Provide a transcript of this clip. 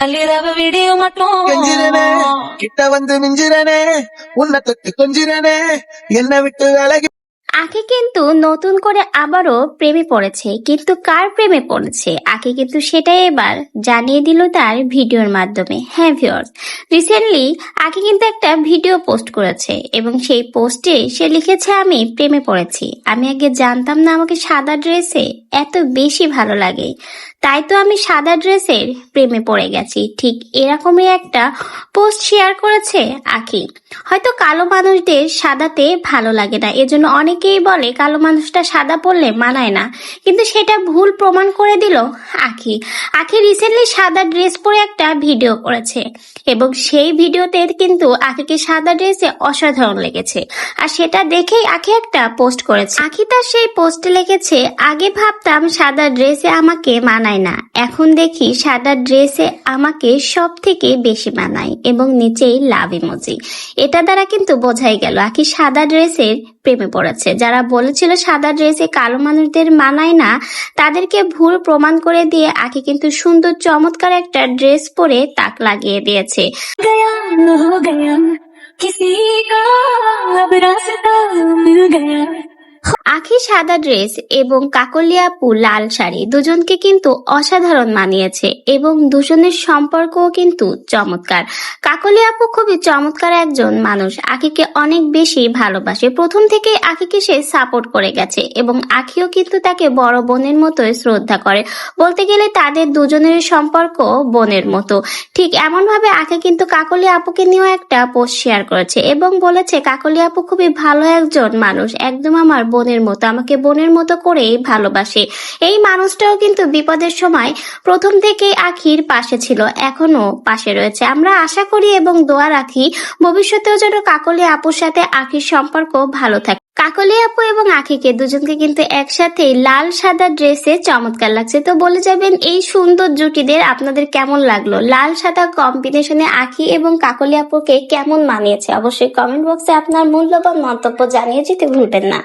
அள்ளிரவு விடிய கெஞ்சிரனே மட்டும் கிட்ட வந்து மிஞ்சிரனே உன்னை தொட்டு கொஞ்சிரனே என்னை விட்டு விலகி আখি কিন্তু নতুন করে আবারও প্রেমে পড়েছে, কিন্তু কার প্রেমে পড়েছে আখি কিন্তু সেটাই এবার জানিয়ে দিল তার ভিডিওর মাধ্যমে। হ্যাঁ ভিউয়ার্স, রিসেন্টলি আখি কিন্তু একটা ভিডিও পোস্ট করেছে এবং সেই পোস্টে সে লিখেছে, আমি প্রেমে পড়েছি। আমি আগে জানতাম না আমাকে সাদা ড্রেসে এত বেশি ভালো লাগে, তাই তো আমি সাদা ড্রেসের প্রেমে পড়ে গেছি। ঠিক এরকমই একটা পোস্ট শেয়ার করেছে আখি। হয়তো কালো মানুষদের সাদাতে ভালো লাগে না, এজন্য অনেকেই বলে কালো মানুষটা সাদা পরলে মানায় না, কিন্তু সেটা ভুল প্রমাণ করে দিল আখি। আখি রিসেন্টলি সাদা ড্রেস পরে একটা ভিডিও করেছে এবং সেই ভিডিওতে কিন্তু আখিকে সাদা ড্রেসে অসাধারণ লেগেছে, আর সেটা দেখেই আখি একটা পোস্ট করেছে। আখি তার সেই পোস্টে লিখেছে, আগে ভাবতাম সাদা ড্রেসে আমাকে মানায় না, এখন দেখি সাদা ড্রেসে আমাকে সব থেকে বেশি মানায়, এবং নিচেই লাভ ইমোজি। এটা দ্বারা কিন্তু বোঝাই গেল আখি সাদা ড্রেসের প্রেমে পড়েছে। যারা বলেছিল সাদা ড্রেসে কালো মানুষদের মানায় না, তাদেরকে ভুল প্রমাণ করে দিয়ে আখি কিন্তু সুন্দর চমৎকার একটা ড্রেস পরে তাক লাগিয়ে দিয়েছে। गया न हो गया किसी का अब रास्ता मिल गया। আখি সাদা ড্রেস এবং কাকলিয়া আপু লাল শাড়ি দুজনকে কিন্তু অসাধারণ মানিয়েছে এবং দুজনের সম্পর্কও কিন্তু চমৎকার। কাকলিয়া আপু খুবই চমৎকার একজন মানুষ, আখিকে অনেক বেশি ভালোবাসে। প্রথম থেকে আখিকে সে সাপোর্ট করে গেছে এবং আখিও কিন্তু তাকে বড় বোনের মতোই শ্রদ্ধা করে। বলতে গেলে তাদের দুজনের সম্পর্ক বোনের মতো। ঠিক এমন ভাবে আখি কিন্তু কাকলিয়া আপুকে নিয়েও একটা পোস্ট শেয়ার করেছে এবং বলেছে, কাকলিয়া আপু খুবই ভালো একজন মানুষ, একদম আমার বোনের মতো, আমাকে বোনের মতো করেই ভালোবাসে। এই মানুষটাও কিন্তু বিপদের সময় প্রথম থেকেই আখির পাশে ছিল, এখনো পাশে রয়েছে। আমরা আশা করি এবং দোয়া রাখি ভবিষ্যতেও যেন কাকলিয়া আপুর সাথে আখির সম্পর্ক ভালো থাকে। কাকলিয়া আপু এবং আখিকে দুজনকে কিন্তু একসাথে লাল সাদা ড্রেসে চমৎকার লাগছে। তো বলে যাবেন এই সুন্দর জুটিদের আপনাদের কেমন লাগলো? লাল সাদা কম্বিনেশনে আখি এবং কাকলিয়া আপুকে কেমন মানিয়েছে? অবশ্যই কমেন্ট বক্সে আপনার মূল্যবান মন্তব্য জানিয়ে যেতে ভুলবেন না।